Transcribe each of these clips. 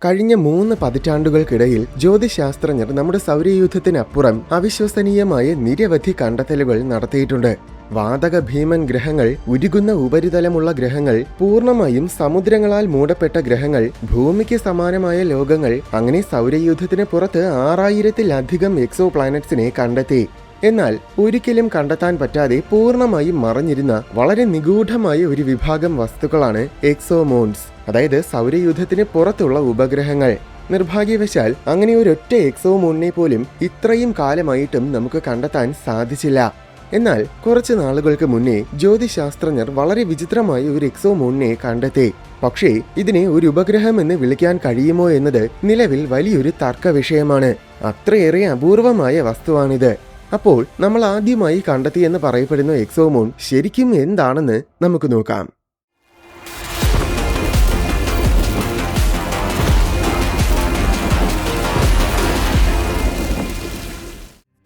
കഴിഞ്ഞ 3 പതിറ്റാണ്ടുകൾക്കിടയിൽ ജ്യോതിശാസ്ത്രജ്ഞർ നമ്മുടെ സൗരയൂഥത്തിനപ്പുറം അവിശ്വസനീയമായ നിരവധി കണ്ടെത്തലുകൾ നടത്തിയിട്ടുണ്ട്. വാതക ഭീമൻ ഗ്രഹങ്ങൾ, ഉരുകുന്ന ഉപരിതലമുള്ള ഗ്രഹങ്ങൾ, പൂർണ്ണമായും സമുദ്രങ്ങളാൽ മൂടപ്പെട്ട ഗ്രഹങ്ങൾ, ഭൂമിക്ക് സമാനമായ ലോകങ്ങൾ, അങ്ങനെ സൗരയൂഥത്തിന് പുറത്ത് 6000-ലധികം എക്സോ പ്ലാനറ്റ്സിനെ കണ്ടെത്തി. എന്നാൽ ഒരിക്കലും കണ്ടെത്താൻ പറ്റാതെ പൂർണ്ണമായും മറഞ്ഞിരുന്ന വളരെ നിഗൂഢമായ ഒരു വിഭാഗം വസ്തുക്കളാണ് എക്സോമൂൺസ്, അതായത് സൗരയൂഥത്തിന് പുറത്തുള്ള ഉപഗ്രഹങ്ങൾ. നിർഭാഗ്യവശാൽ അങ്ങനെ ഒരൊറ്റ എക്സോമൂണിനെ പോലും ഇത്രയും കാലമായിട്ടും നമുക്ക് കണ്ടെത്താൻ സാധിച്ചില്ല. എന്നാൽ കുറച്ച് നാളുകൾക്ക് മുന്നേ ജ്യോതിശാസ്ത്രജ്ഞർ വളരെ വിചിത്രമായ ഒരു എക്സോമൂണിനെ കണ്ടെത്തി. പക്ഷേ ഇതിനെ ഒരു ഉപഗ്രഹം എന്ന് വിളിക്കാൻ കഴിയുമോ എന്നത് നിലവിൽ വലിയൊരു തർക്ക വിഷയമാണ്. അത്രയേറെ അപൂർവമായ വസ്തുവാണിത്. അപ്പോൾ നമ്മൾ ആദ്യമായി കണ്ടെത്തിയെന്ന് പറയപ്പെടുന്ന എക്സോമൂൺ ശരിക്കും എന്താണെന്ന് നമുക്ക് നോക്കാം.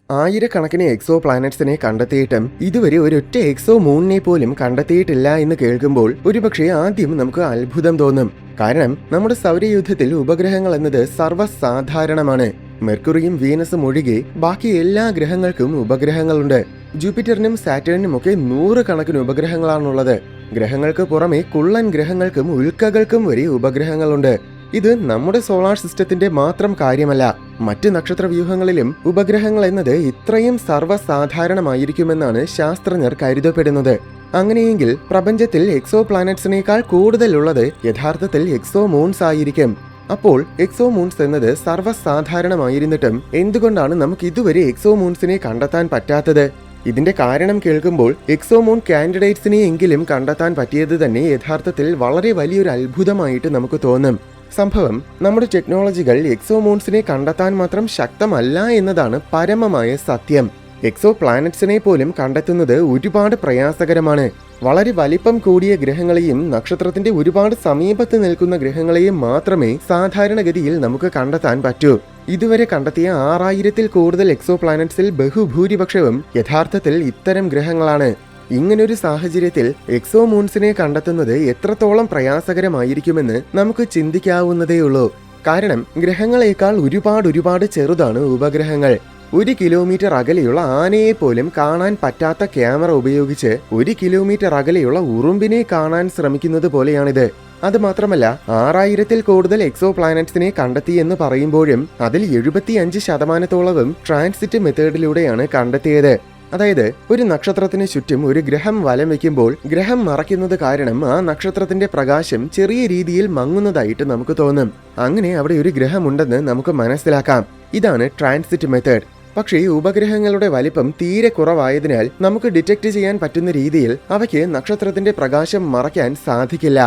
ആയിരക്കണക്കിന് എക്സോ പ്ലാനറ്റ്സിനെ കണ്ടെത്തിയിട്ടും ഇതുവരെ ഒരൊറ്റ എക്സോ മൂണിനെ പോലും കണ്ടെത്തിയിട്ടില്ല എന്ന് കേൾക്കുമ്പോൾ ഒരുപക്ഷെ ആദ്യം നമുക്ക് അത്ഭുതം തോന്നും. കാരണം നമ്മുടെ സൗരയൂഥത്തിൽ ഉപഗ്രഹങ്ങൾ എന്നത് സർവ്വസാധാരണമാണ്. മെർക്കുറിയും വീനസും ഒഴികെ ബാക്കി എല്ലാ ഗ്രഹങ്ങൾക്കും ഉപഗ്രഹങ്ങളുണ്ട്. ജൂപ്പിറ്ററിനും സാറ്റേണിനും ഒക്കെ 100 കണക്കിന് ഉപഗ്രഹങ്ങളാണുള്ളത്. ഗ്രഹങ്ങൾക്ക് പുറമെ കുള്ളൻ ഗ്രഹങ്ങൾക്കും ഉൽക്കകൾക്കും വരെ ഉപഗ്രഹങ്ങളുണ്ട്. ഇത് നമ്മുടെ സോളാർ സിസ്റ്റത്തിന്റെ മാത്രം കാര്യമല്ല, മറ്റ് നക്ഷത്രവ്യൂഹങ്ങളിലും ഉപഗ്രഹങ്ങൾ എന്നത് ഇത്രയും സർവ്വസാധാരണമായിരിക്കുമെന്നാണ് ശാസ്ത്രജ്ഞർ കരുതപ്പെടുന്നത്. അങ്ങനെയെങ്കിൽ പ്രപഞ്ചത്തിൽ എക്സോ പ്ലാനറ്റ്സിനേക്കാൾ കൂടുതലുള്ളത് യഥാർത്ഥത്തിൽ എക്സോ മൂൺസ് ആയിരിക്കും. അപ്പോൾ എക്സോ മൂൺസ് എന്നത് സർവ്വസാധാരണമായിരുന്നിട്ടും എന്തുകൊണ്ടാണ് നമുക്ക് ഇതുവരെ എക്സോ മൂൺസിനെ കണ്ടെത്താൻ പറ്റാത്തത്? ഇതിന്റെ കാരണം കേൾക്കുമ്പോൾ എക്സോമൂൺ കാൻഡിഡേറ്റ്സിനെ എങ്കിലും കണ്ടെത്താൻ പറ്റിയത് തന്നെ യഥാർത്ഥത്തിൽ വളരെ വലിയൊരു അത്ഭുതമായിട്ട് നമുക്ക് തോന്നും. സംഭവം, നമ്മുടെ ടെക്നോളജികൾ എക്സോമൂൺസിനെ കണ്ടെത്താൻ മാത്രം ശക്തമല്ല എന്നതാണ് പരമമായ സത്യം. എക്സോ പ്ലാനറ്റ്സിനെ പോലും കണ്ടെത്തുന്നത് ഒരുപാട് പ്രയാസകരമാണ്. വളരെ വലിപ്പം കൂടിയ ഗ്രഹങ്ങളെയും നക്ഷത്രത്തിന്റെ ഒരുപാട് സമീപത്ത് നിൽക്കുന്ന ഗ്രഹങ്ങളെയും മാത്രമേ സാധാരണഗതിയിൽ നമുക്ക് കണ്ടെത്താൻ പറ്റൂ. ഇതുവരെ കണ്ടെത്തിയ 6000-ൽ കൂടുതൽ എക്സോ പ്ലാനറ്റ്സിൽ ബഹുഭൂരിപക്ഷവും യഥാർത്ഥത്തിൽ ഇത്തരം ഗ്രഹങ്ങളാണ്. ഇങ്ങനൊരു സാഹചര്യത്തിൽ എക്സോ മൂൺസിനെ കണ്ടെത്തുന്നത് എത്രത്തോളം പ്രയാസകരമായിരിക്കുമെന്ന് നമുക്ക് ചിന്തിക്കാവുന്നതേയുള്ളൂ. കാരണം ഗ്രഹങ്ങളെക്കാൾ ഒരുപാട് ചെറുതാണ് ഉപഗ്രഹങ്ങൾ. 1 കിലോമീറ്റർ അകലെയുള്ള ആനയെ പോലും കാണാൻ പറ്റാത്ത ക്യാമറ ഉപയോഗിച്ച് 1 കിലോമീറ്റർ അകലെയുള്ള ഉറുമ്പിനെ കാണാൻ ശ്രമിക്കുന്നത് പോലെയാണിത്. അത് മാത്രമല്ല, 6000-ൽ കൂടുതൽ എക്സോ പ്ലാനറ്റ്സിനെ കണ്ടെത്തിയെന്ന് പറയുമ്പോഴും അതിൽ 75% ട്രാൻസിറ്റ് മെത്തേഡിലൂടെയാണ് കണ്ടെത്തിയത്. അതായത് ഒരു നക്ഷത്രത്തിന് ചുറ്റും ഒരു ഗ്രഹം വലം വയ്ക്കുമ്പോൾ ഗ്രഹം മറയ്ക്കുന്നത് കാരണം ആ നക്ഷത്രത്തിന്റെ പ്രകാശം ചെറിയ രീതിയിൽ മങ്ങുന്നതായിട്ട് നമുക്ക് തോന്നും. അങ്ങനെ അവിടെ ഒരു ഗ്രഹമുണ്ടെന്ന് നമുക്ക് മനസ്സിലാക്കാം. ഇതാണ് ട്രാൻസിറ്റ് മെത്തേഡ്. പക്ഷേ ഉപഗ്രഹങ്ങളുടെ വലിപ്പം തീരെ കുറവായതിനാൽ നമുക്ക് ഡിറ്റക്ട് ചെയ്യാൻ പറ്റുന്ന രീതിയിൽ അവയ്ക്ക് നക്ഷത്രത്തിന്റെ പ്രകാശം മറയ്ക്കാൻ സാധിക്കില്ല.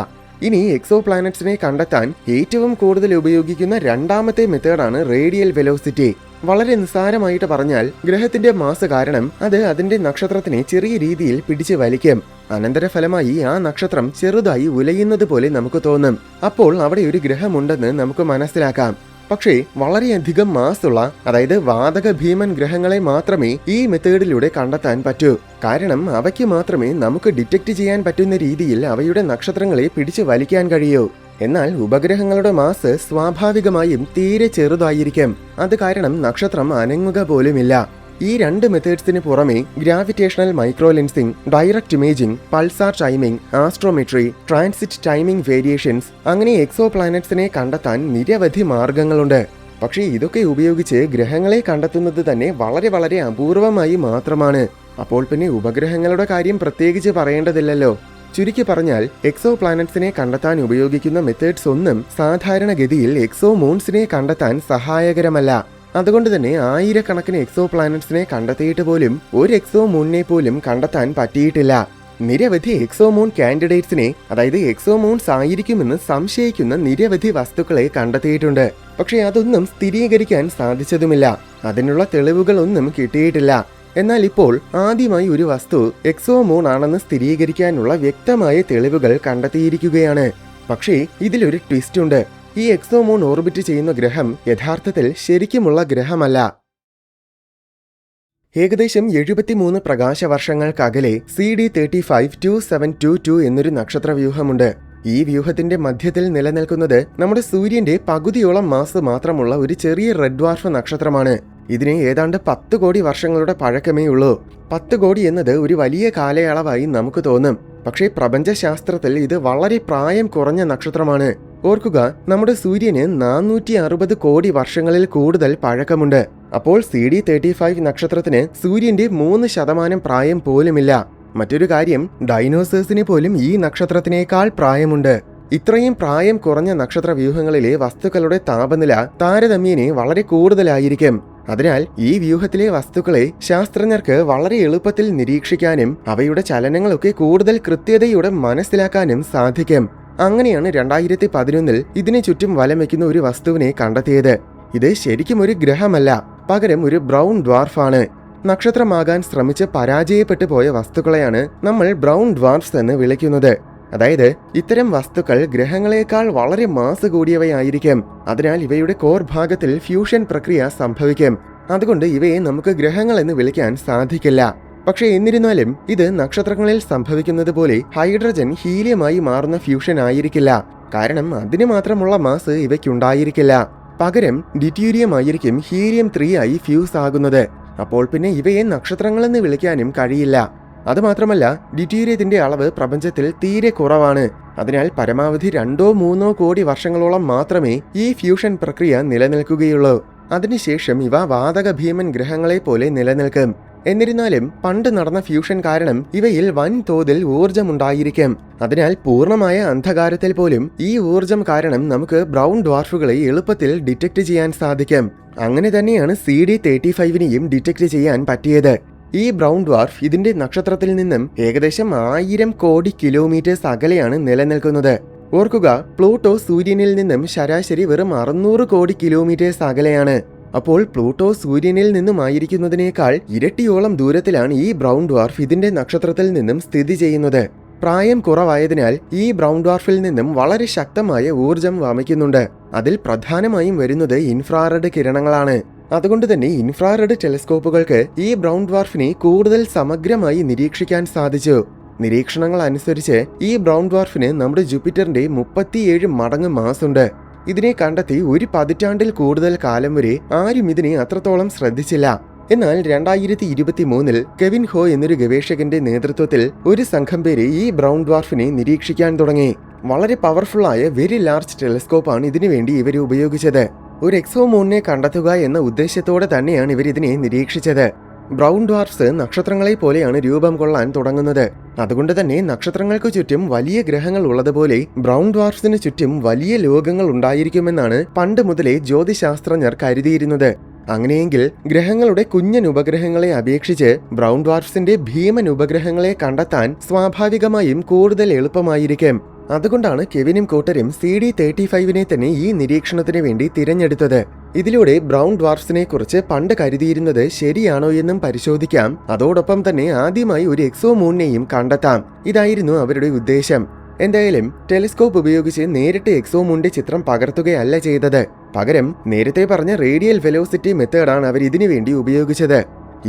ഇനി എക്സോ പ്ലാനറ്റ്സിനെ കണ്ടെത്താൻ ഏറ്റവും കൂടുതൽ ഉപയോഗിക്കുന്ന രണ്ടാമത്തെ മെത്തേഡാണ് റേഡിയൽ വെലോസിറ്റി. വളരെ നിസ്സാരമായിട്ട് പറഞ്ഞാൽ, ഗ്രഹത്തിന്റെ മാസ് കാരണം അത് അതിന്റെ നക്ഷത്രത്തിനെ ചെറിയ രീതിയിൽ പിടിച്ചു വലിക്കും. അനന്തരഫലമായി ആ നക്ഷത്രം ചെറുതായി ഉലയുന്നത് പോലെ നമുക്ക് തോന്നും. അപ്പോൾ അവിടെ ഒരു ഗ്രഹമുണ്ടെന്ന് നമുക്ക് മനസ്സിലാക്കാം. പക്ഷേ വളരെയധികം മാസുള്ള, അതായത് വാതക ഭീമൻ ഗ്രഹങ്ങളെ മാത്രമേ ഈ മെത്തേഡിലൂടെ കണ്ടെത്താൻ പറ്റൂ. കാരണം അവയ്ക്ക് മാത്രമേ നമുക്ക് ഡിറ്റക്ട് ചെയ്യാൻ പറ്റുന്ന രീതിയിൽ അവയുടെ നക്ഷത്രങ്ങളെ പിടിച്ചു വലിക്കാൻ കഴിയൂ. എന്നാൽ ഉപഗ്രഹങ്ങളുടെ മാസ് സ്വാഭാവികമായും തീരെ ചെറുതായിരിക്കും. അത് കാരണം നക്ഷത്രം അനങ്ങുക പോലുമില്ല. ഈ 2 മെത്തേഡ്സിന് പുറമെ gravitational micro lensing, direct imaging, pulsar timing, astrometry, transit timing variations, അങ്ങനെ എക്സോ പ്ലാനറ്റ്സിനെ കണ്ടെത്താൻ നിരവധി മാർഗങ്ങളുണ്ട്. പക്ഷേ ഇതൊക്കെ ഉപയോഗിച്ച് ഗ്രഹങ്ങളെ കണ്ടെത്തുന്നത് തന്നെ വളരെ അപൂർവമായി മാത്രമാണ്. അപ്പോൾ പിന്നെ ഉപഗ്രഹങ്ങളുടെ കാര്യം പ്രത്യേകിച്ച് പറയേണ്ടതില്ലല്ലോ. ചുരുക്കി പറഞ്ഞാൽ, എക്സോ പ്ലാനറ്റ്സിനെ കണ്ടെത്താൻ ഉപയോഗിക്കുന്ന മെത്തേഡ്സ് ഒന്നും സാധാരണഗതിയിൽ എക്സോ മൂൺസിനെ കണ്ടെത്താൻ സഹായകരമല്ല. അതുകൊണ്ട് തന്നെ ആയിരക്കണക്കിന് എക്സോ പ്ലാനറ്റ്സിനെ കണ്ടെത്തിയിട്ട് പോലും ഒരു എക്സോ മൂണിനെ പോലും കണ്ടെത്താൻ പറ്റിയിട്ടില്ല. നിരവധി എക്സോ മൂൺ കാൻഡിഡേറ്റ്സിനെ, അതായത് എക്സോ മൂൺസ് ആയിരിക്കുമെന്ന് സംശയിക്കുന്ന നിരവധി വസ്തുക്കളെ കണ്ടെത്തിയിട്ടുണ്ട്. പക്ഷേ അതൊന്നും സ്ഥിരീകരിക്കാൻ സാധിച്ചതുമില്ല. അതിനുള്ള തെളിവുകളൊന്നും കിട്ടിയിട്ടില്ല. എന്നാൽ ഇപ്പോൾ ആദ്യമായി ഒരു വസ്തു എക്സോ മൂൺ ആണെന്ന് സ്ഥിരീകരിക്കാനുള്ള വ്യക്തമായ തെളിവുകൾ കണ്ടെത്തിയിരിക്കുകയാണ്. പക്ഷേ ഇതിലൊരു ട്വിസ്റ്റ് ഉണ്ട്. ഈ എക്സോ മൂൺ ഓർബിറ്റ് ചെയ്യുന്ന ഗ്രഹം യഥാർത്ഥത്തിൽ ശരിക്കുമുള്ള ഗ്രഹമല്ല. ഏകദേശം 73 പ്രകാശവർഷങ്ങൾക്കകലെ CD 352722 എന്നൊരു നക്ഷത്രവ്യൂഹമുണ്ട്. ഈ വ്യൂഹത്തിന്റെ മധ്യത്തിൽ നിലനിൽക്കുന്നത് നമ്മുടെ സൂര്യന്റെ പകുതിയോളം മാസ് മാത്രമുള്ള ഒരു ചെറിയ റെഡ് ഡ്വാർഫ് നക്ഷത്രമാണ്. ഇതിന് ഏതാണ്ട് 10 കോടി വർഷങ്ങളുടെ പഴക്കമേ ഉള്ളൂ. 10 കോടി എന്നത് ഒരു വലിയ കാലയളവായി നമുക്ക് തോന്നും. പക്ഷേ പ്രപഞ്ചശാസ്ത്രത്തിൽ ഇത് വളരെ പ്രായം കുറഞ്ഞ നക്ഷത്രമാണ്. ഓർക്കുക, നമ്മുടെ സൂര്യന് 460 കോടി വർഷങ്ങളിൽ കൂടുതൽ പഴക്കമുണ്ട്. അപ്പോൾ CD35 നക്ഷത്രത്തിന് സൂര്യന്റെ 3% പ്രായം പോലുമില്ല. മറ്റൊരു കാര്യം, ഡൈനോസേഴ്സിന് പോലും ഈ നക്ഷത്രത്തിനേക്കാൾ പ്രായമുണ്ട്. ഇത്രയും പ്രായം കുറഞ്ഞ നക്ഷത്ര വ്യൂഹങ്ങളിലെ വസ്തുക്കളുടെ താപനില താരതമ്യേന വളരെ കൂടുതലായിരിക്കും. അതിനാൽ ഈ വ്യൂഹത്തിലെ വസ്തുക്കളെ ശാസ്ത്രജ്ഞർക്ക് വളരെ എളുപ്പത്തിൽ നിരീക്ഷിക്കാനും അവയുടെ ചലനങ്ങളൊക്കെ കൂടുതൽ കൃത്യതയോടെ മനസ്സിലാക്കാനും സാധിക്കും. അങ്ങനെയാണ് 2011 ഇതിനു ചുറ്റും വലം വയ്ക്കുന്ന ഒരു വസ്തുവിനെ കണ്ടെത്തിയത്. ഇത് ശരിക്കും ഒരു ഗ്രഹമല്ല, പകരം ഒരു ബ്രൗൺ ഡ്വാർഫാണ്. നക്ഷത്രമാകാൻ ശ്രമിച്ച് പരാജയപ്പെട്ടു പോയ വസ്തുക്കളെയാണ് നമ്മൾ ബ്രൗൺ ഡ്വാർഫ്സ് എന്ന് വിളിക്കുന്നത്. അതായത് ഇത്തരം വസ്തുക്കൾ ഗ്രഹങ്ങളെക്കാൾ വളരെ മാസ് കൂടിയവയായിരിക്കും. അതിനാൽ ഇവയുടെ കോർ ഭാഗത്തിൽ ഫ്യൂഷൻ പ്രക്രിയ സംഭവിക്കും. അതുകൊണ്ട് ഇവയെ നമുക്ക് ഗ്രഹങ്ങൾ എന്ന് വിളിക്കാൻ സാധിക്കില്ല. പക്ഷേ എന്നിരുന്നാലും ഇത് നക്ഷത്രങ്ങളിൽ സംഭവിക്കുന്നത് പോലെ ഹൈഡ്രജൻ ഹീലിയമായി മാറുന്ന ഫ്യൂഷൻ ആയിരിക്കില്ല. കാരണം അതിന് മാത്രമുള്ള മാസ് ഇവയ്ക്കുണ്ടായിരിക്കില്ല. പകരം ഡ്യൂറ്റീരിയം ആയിരിക്കും ഹീലിയം 3 ആയി ഫ്യൂസ് ആകുന്നത്. അപ്പോൾ പിന്നെ ഇവയെ നക്ഷത്രങ്ങളെന്ന് വിളിക്കാനും കഴിയില്ല. അതുമാത്രമല്ല, ഡ്യൂറ്റീരിയത്തിന്റെ അളവ് പ്രപഞ്ചത്തിൽ തീരെ കുറവാണ്. അതിനാൽ പരമാവധി 2-3 കോടി വർഷങ്ങളോളം മാത്രമേ ഈ ഫ്യൂഷൻ പ്രക്രിയ നിലനിൽക്കുകയുള്ളൂ. അതിനുശേഷം ഇവ വാതക ഭീമൻ ഗ്രഹങ്ങളെ പോലെ നിലനിൽക്കും. എന്നിരുന്നാലും പണ്ട് നടന്ന ഫ്യൂഷൻ കാരണം ഇവയിൽ വൻതോതിൽ ഊർജമുണ്ടായിരിക്കും. അതിനാൽ പൂർണ്ണമായ അന്ധകാരത്തിൽ പോലും ഈ ഊർജം കാരണം നമുക്ക് ബ്രൗൺ ഡ്വാർഫുകളെ എളുപ്പത്തിൽ ഡിറ്റക്ട് ചെയ്യാൻ സാധിക്കും. അങ്ങനെ തന്നെയാണ് CD35നെയും ഡിറ്റക്ട് ചെയ്യാൻ പറ്റിയത്. ഈ ബ്രൗൺ ഡ്വാർഫ് ഇതിന്റെ നക്ഷത്രത്തിൽ നിന്നും ഏകദേശം 1000 കോടി കിലോമീറ്റേഴ്സ് അകലെയാണ് നിലനിൽക്കുന്നത്. ഓർക്കുക, പ്ലൂട്ടോ സൂര്യനിൽ നിന്നും ശരാശരി വെറും 600 കോടി കിലോമീറ്റേഴ്സ് അകലെയാണ്. അപ്പോൾ പ്ലൂട്ടോ സൂര്യനിൽ നിന്നുമായിരിക്കുന്നതിനേക്കാൾ ഇരട്ടിയോളം ദൂരത്തിലാണ് ഈ ബ്രൗൺ ഡ്വാർഫ് ഇതിന്റെ നക്ഷത്രത്തിൽ നിന്നും സ്ഥിതി ചെയ്യുന്നത്. പ്രായം കുറവായതിനാൽ ഈ ബ്രൗൺ ഡ്വാർഫിൽ നിന്നും വളരെ ശക്തമായ ഊർജം വമിക്കുന്നുണ്ട്. അതിൽ പ്രധാനമായും വരുന്നത് ഇൻഫ്രാറെഡ് കിരണങ്ങളാണ്. അതുകൊണ്ട് തന്നെ ഇൻഫ്രാറെഡ് ടെലിസ്കോപ്പുകൾക്ക് ഈ ബ്രൗൺ ഡ്വാർഫിനെ കൂടുതൽ സമഗ്രമായി നിരീക്ഷിക്കാൻ സാധിച്ചു. നിരീക്ഷണങ്ങൾ അനുസരിച്ച് ഈ ബ്രൗൺ ഡ്വാർഫിന് നമ്മുടെ ജൂപ്പിറ്ററിന്റെ 37 മടങ്ങ് മാസുണ്ട്. ഇതിനെ കണ്ടെത്തി ഒരു പതിറ്റാണ്ടിൽ കൂടുതൽ കാലം വരെ ആരും ഇതിനെ അത്രത്തോളം ശ്രദ്ധിച്ചില്ല. എന്നാൽ 2023 കെവിൻ ഹോ എന്നൊരു ഗവേഷകന്റെ നേതൃത്വത്തിൽ ഒരു സംഘം പേര് ഈ ബ്രൗൺ ഡ്വാർഫിനെ നിരീക്ഷിക്കാൻ തുടങ്ങി. വളരെ പവർഫുള്ളായ വെരി ലാർജ് ടെലിസ്കോപ്പാണ് ഇതിനുവേണ്ടി ഇവർ ഉപയോഗിച്ചത്. ഒരു എക്സോമൂണിനെ കണ്ടെത്തുക എന്ന ഉദ്ദേശത്തോടെ തന്നെയാണ് ഇവർ ഇതിനെ നിരീക്ഷിച്ചത്. ബ്രൗൺ ഡ്വാർഫ്സ് നക്ഷത്രങ്ങളെ പോലെയാണ് രൂപം കൊള്ളാൻ തുടങ്ങുന്നത്. അതുകൊണ്ട് തന്നെ നക്ഷത്രങ്ങൾക്ക് ചുറ്റും വലിയ ഗ്രഹങ്ങൾ ഉള്ളതുപോലെ ബ്രൗൺ ഡ്വാർഫ്സിന് ചുറ്റും വലിയ ലോകങ്ങൾ ഉണ്ടായിരിക്കുമെന്നാണ് പണ്ട് മുതലേ ജ്യോതിശാസ്ത്രജ്ഞർ കരുതിയിരുന്നത്. അങ്ങനെയെങ്കിൽ ഗ്രഹങ്ങളുടെ കുഞ്ഞൻ ഉപഗ്രഹങ്ങളെ അപേക്ഷിച്ച് ബ്രൗൺ ഡ്വാർഫ്സിന്റെ ഭീമൻ ഉപഗ്രഹങ്ങളെ കണ്ടെത്താൻ സ്വാഭാവികമായും കൂടുതൽ എളുപ്പമായിരിക്കും. അതുകൊണ്ടാണ് കെവിനും കൂട്ടരും CD35നെ തന്നെ ഈ നിരീക്ഷണത്തിന് വേണ്ടി തിരഞ്ഞെടുത്തത്. ഇതിലൂടെ ബ്രൗൺ ഡ്വാർഫ്സിനെ കുറിച്ച് പണ്ട് കരുതിയിരുന്നത് ശരിയാണോ എന്നും പരിശോധിക്കാം. അതോടൊപ്പം തന്നെ ആദ്യമായി ഒരു എക്സോമൂണിനെയും കണ്ടെത്താം. ഇതായിരുന്നു അവരുടെ ഉദ്ദേശം. എന്തായാലും ടെലിസ്കോപ്പ് ഉപയോഗിച്ച് നേരിട്ട് എക്സോമൂണിന്റെ ചിത്രം പകർത്തുകയല്ല ചെയ്തത്. പകരം നേരത്തെ പറഞ്ഞ റേഡിയൽ വെലോസിറ്റി മെത്തേഡാണ് അവർ ഇതിനു വേണ്ടി ഉപയോഗിച്ചത്.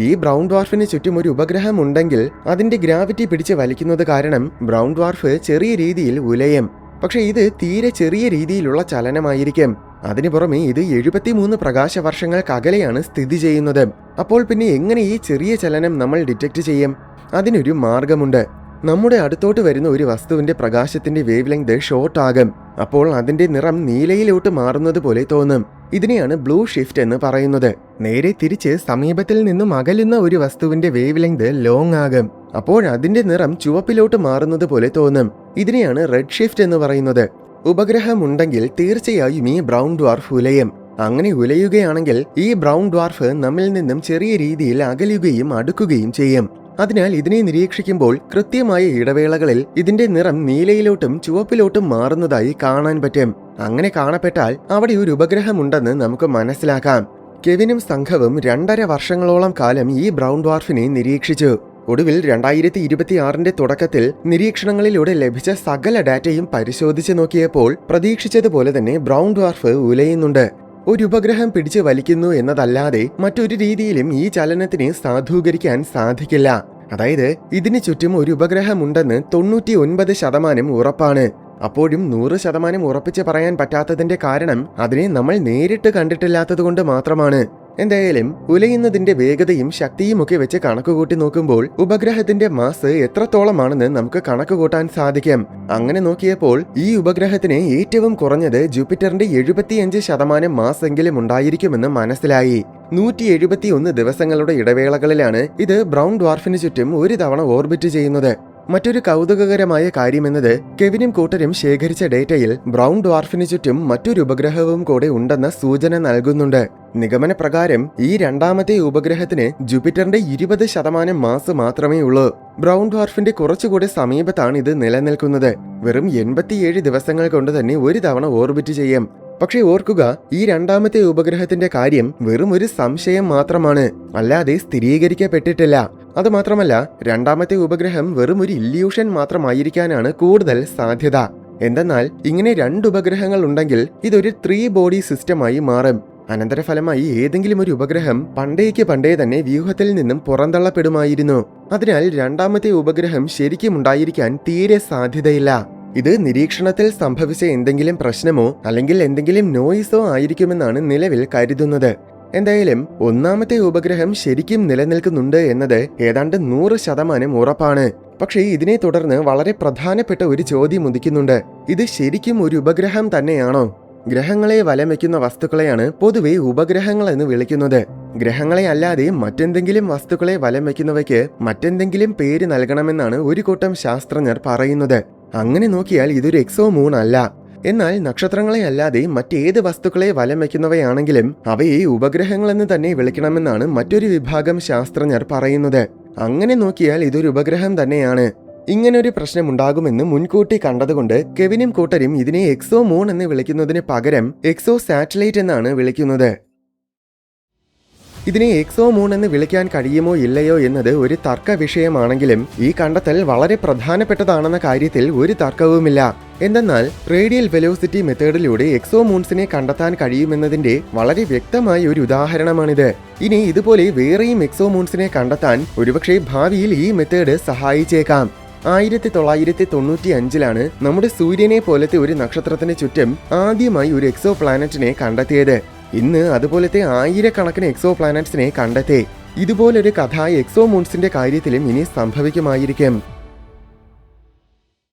ഈ ബ്രൗൺ ഡ്വാർഫിന് ചുറ്റും ഒരു ഉപഗ്രഹം ഉണ്ടെങ്കിൽ അതിന്റെ ഗ്രാവിറ്റി പിടിച്ച് വലിക്കുന്നത് കാരണം ബ്രൗൺ ഡ്വാർഫ് ചെറിയ രീതിയിൽ ഉലയും. പക്ഷെ ഇത് തീരെ ചെറിയ രീതിയിലുള്ള ചലനമായിരിക്കും. അതിനു പുറമെ ഇത് 73 പ്രകാശവർഷങ്ങൾക്കകലെയാണ് സ്ഥിതി ചെയ്യുന്നത്. അപ്പോൾ പിന്നെ എങ്ങനെ ഈ ചെറിയ ചലനം നമ്മൾ ഡിറ്റക്ട് ചെയ്യും? അതിനൊരു മാർഗമുണ്ട്. നമ്മുടെ അടുത്തോട്ട് വരുന്ന ഒരു വസ്തുവിന്റെ പ്രകാശത്തിന്റെ വേവ് ലെങ്ത് ഷോർട്ട് ആകും. അപ്പോൾ അതിന്റെ നിറം നീലയിലോട്ട് മാറുന്നത് പോലെ തോന്നും. ഇതിനെയാണ് ബ്ലൂ ഷിഫ്റ്റ് എന്ന് പറയുന്നത്. നേരെ തിരിച്ച് സമീപത്തിൽ നിന്നും അകലുന്ന ഒരു വസ്തുവിന്റെ വേവ് ലെങ്ത് ലോങ് ആകും. അപ്പോൾ അതിന്റെ നിറം ചുവപ്പിലോട്ട് മാറുന്നത് പോലെ തോന്നും. ഇതിനെയാണ് റെഡ് ഷിഫ്റ്റ് എന്ന് പറയുന്നത്. ഉപഗ്രഹം ഉണ്ടെങ്കിൽ തീർച്ചയായും ഈ ബ്രൗൺ ഡ്വാർഫ് ഉലയും. അങ്ങനെ ഉലയുകയാണെങ്കിൽ ഈ ബ്രൗൺ ഡ്വാർഫ് നമ്മിൽ നിന്നും ചെറിയ രീതിയിൽ അകലുകയും അടുക്കുകയും ചെയ്യും. അതിനാൽ ഇതിനെ നിരീക്ഷിക്കുമ്പോൾ കൃത്യമായ ഇടവേളകളിൽ ഇതിന്റെ നിറം നീലയിലോട്ടും ചുവപ്പിലോട്ടും മാറുന്നതായി കാണാൻ പറ്റും. അങ്ങനെ കാണപ്പെട്ടാൽ അവിടെ ഒരു ഉപഗ്രഹമുണ്ടെന്ന് നമുക്ക് മനസ്സിലാക്കാം. കെവിനും സംഘവും 2.5 വർഷങ്ങളോളം കാലം ഈ ബ്രൗൺ ഡ്വാർഫിനെ നിരീക്ഷിച്ചു. ഒടുവിൽ 2026 തുടക്കത്തിൽ നിരീക്ഷണങ്ങളിലൂടെ ലഭിച്ച സകല ഡാറ്റയും പരിശോധിച്ചു നോക്കിയപ്പോൾ പ്രതീക്ഷിച്ചതുപോലെ തന്നെ ബ്രൗൺ ഡ്വാർഫ് ഉലയുന്നുണ്ട്. ഒരു ഉപഗ്രഹം പിടിച്ചു വലിക്കുന്നു എന്നതല്ലാതെ മറ്റൊരു രീതിയിലും ഈ ചലനത്തിന് സാധൂകരിക്കാൻ സാധിക്കില്ല. അതായത് ഇതിന് ചുറ്റും ഒരു ഉപഗ്രഹമുണ്ടെന്ന് 99% ഉറപ്പാണ്. അപ്പോഴും 100% ഉറപ്പിച്ച് പറയാൻ പറ്റാത്തതിന്റെ കാരണം അതിനെ നമ്മൾ നേരിട്ട് കണ്ടിട്ടില്ലാത്തതുകൊണ്ട് മാത്രമാണ്. എന്തായാലും ഉലയുന്നതിന്റെ വേഗതയും ശക്തിയും ഒക്കെ വെച്ച് കണക്കുകൂട്ടി നോക്കുമ്പോൾ ഉപഗ്രഹത്തിന്റെ മാസ് എത്രത്തോളമാണെന്ന് നമുക്ക് കണക്കുകൂട്ടാൻ സാധിക്കും. അങ്ങനെ നോക്കിയപ്പോൾ ഈ ഉപഗ്രഹത്തിന് ഏറ്റവും കുറഞ്ഞത് ജൂപ്പിറ്ററിന്റെ 75% മാസ് എങ്കിലും ഉണ്ടായിരിക്കുമെന്ന് മനസ്സിലായി. 171 ദിവസങ്ങളുടെ ഇടവേളകളിലാണ് ഇത് ബ്രൗൺ ഡ്വാർഫിന് ചുറ്റും ഒരു തവണ ഓർബിറ്റ് ചെയ്യുന്നത്. മറ്റൊരു കൗതുകകരമായ കാര്യമെന്നത് കെവിനും കൂട്ടരും ശേഖരിച്ച ഡേറ്റയിൽ ബ്രൗൺ ഡ്വാർഫിന് ചുറ്റും മറ്റൊരു ഉപഗ്രഹവും കൂടെ ഉണ്ടെന്ന സൂചന നൽകുന്നുണ്ട്. നിഗമന പ്രകാരം ഈ രണ്ടാമത്തെ ഉപഗ്രഹത്തിന് ജൂപ്പിറ്ററിന്റെ 20% മാസ് മാത്രമേ ഉള്ളൂ. ബ്രൗൺ ഡ്വാർഫിന്റെ കുറച്ചുകൂടി സമീപത്താണ് ഇത് നിലനിൽക്കുന്നത്. വെറും 87 ദിവസങ്ങൾ കൊണ്ട് തന്നെ ഒരു തവണ ഓർബിറ്റ് ചെയ്യും. പക്ഷേ ഓർക്കുക, ഈ രണ്ടാമത്തെ ഉപഗ്രഹത്തിന്റെ കാര്യം വെറും ഒരു സംശയം മാത്രമാണ്, അല്ലാതെ സ്ഥിരീകരിക്കപ്പെട്ടിട്ടില്ല. അതുമാത്രമല്ല, രണ്ടാമത്തെ ഉപഗ്രഹം വെറും ഒരു ഇല്യൂഷൻ മാത്രമായിരിക്കാനാണ് കൂടുതൽ സാധ്യത. എന്തെന്നാൽ ഇങ്ങനെ 2 ഉപഗ്രഹങ്ങൾ ഉണ്ടെങ്കിൽ ഇതൊരു 3 ബോഡി സിസ്റ്റമായി മാറും. അനന്തരഫലമായി ഏതെങ്കിലും ഒരു ഉപഗ്രഹം പണ്ടേ തന്നെ വ്യൂഹത്തിൽ നിന്നും പുറന്തള്ളപ്പെടുമായിരുന്നു. അതിനാൽ രണ്ടാമത്തെ ഉപഗ്രഹം ശരിക്കും ഉണ്ടായിരിക്കാൻ തീരെ സാധ്യതയില്ല. ഇത് നിരീക്ഷണത്തിൽ സംഭവിച്ച എന്തെങ്കിലും പ്രശ്നമോ അല്ലെങ്കിൽ എന്തെങ്കിലും നോയിസോ ആയിരിക്കുമെന്നാണ് നിലവിൽ കരുതുന്നത്. എന്തായാലും ഒന്നാമത്തെ ഉപഗ്രഹം ശരിക്കും നിലനിൽക്കുന്നുണ്ട് എന്നത് ഏതാണ്ട് 100% ഉറപ്പാണ്. പക്ഷേ ഇതിനെ തുടർന്ന് വളരെ പ്രധാനപ്പെട്ട ഒരു ചോദ്യം ഉദിക്കുന്നുണ്ട്. ഇത് ശരിക്കും ഒരു ഉപഗ്രഹം തന്നെയാണോ? ഗ്രഹങ്ങളെ വലം വയ്ക്കുന്ന വസ്തുക്കളെയാണ് പൊതുവെ ഉപഗ്രഹങ്ങൾ എന്ന് വിളിക്കുന്നത്. ഗ്രഹങ്ങളെ അല്ലാതെ മറ്റെന്തെങ്കിലും വസ്തുക്കളെ വലം വയ്ക്കുന്നവയ്ക്ക് മറ്റെന്തെങ്കിലും പേര് നൽകണമെന്നാണ് ഒരു കൂട്ടം ശാസ്ത്രജ്ഞർ പറയുന്നത്. അങ്ങനെ നോക്കിയാൽ ഇതൊരു എക്സോ മൂൺ അല്ല. എന്നാൽ നക്ഷത്രങ്ങളെ അല്ലാതെ മറ്റേത് വസ്തുക്കളെ വലം വയ്ക്കുന്നവയാണെങ്കിലും അവയെ ഉപഗ്രഹങ്ങളെന്ന് തന്നെ വിളിക്കണമെന്നാണ് മറ്റൊരു വിഭാഗം ശാസ്ത്രജ്ഞർ പറയുന്നത്. അങ്ങനെ നോക്കിയാൽ ഇതൊരു ഉപഗ്രഹം തന്നെയാണ്. ഇങ്ങനൊരു പ്രശ്നമുണ്ടാകുമെന്ന് മുൻകൂട്ടി കണ്ടതുകൊണ്ട് കെവിനും കൂട്ടരും ഇതിനെ എക്സോ മൂൺ എന്ന് വിളിക്കുന്നതിന് പകരം എക്സോ സാറ്റലൈറ്റ് എന്നാണ് വിളിക്കുന്നത്. ഇതിനെ എക്സോ മൂൺ എന്ന് വിളിക്കാൻ കഴിയുമോ ഇല്ലയോ എന്നത് ഒരു തർക്ക വിഷയമാണെങ്കിലും ഈ കണ്ടെത്തൽ വളരെ പ്രധാനപ്പെട്ടതാണെന്ന കാര്യത്തിൽ ഒരു തർക്കവുമില്ല. എന്തെന്നാൽ റേഡിയൽ വെലോസിറ്റി മെത്തേഡിലൂടെ എക്സോ മൂൺസിനെ കണ്ടെത്താൻ കഴിയുമെന്നതിന്റെ വളരെ വ്യക്തമായ ഒരു ഉദാഹരണമാണിത്. ഇനി ഇതുപോലെ വേറെയും എക്സോ മൂൺസിനെ കണ്ടെത്താൻ ഒരുപക്ഷെ ഭാവിയിൽ ഈ മെത്തേഡ് സഹായിച്ചേക്കാം. 1995 നമ്മുടെ സൂര്യനെ പോലത്തെ ഒരു നക്ഷത്രത്തിന് ചുറ്റും ആദ്യമായി ഒരു എക്സോ പ്ലാനറ്റിനെ കണ്ടെത്തിയത്. ഇന്ന് അതുപോലത്തെ ആയിരക്കണക്കിന് എക്സോ പ്ലാനറ്റ്സിനെ കണ്ടെത്തി. ഇതുപോലൊരു കഥ എക്സോ മൂൺസിന്റെ കാര്യത്തിലും ഇനി സംഭവിക്കുമായിരിക്കും.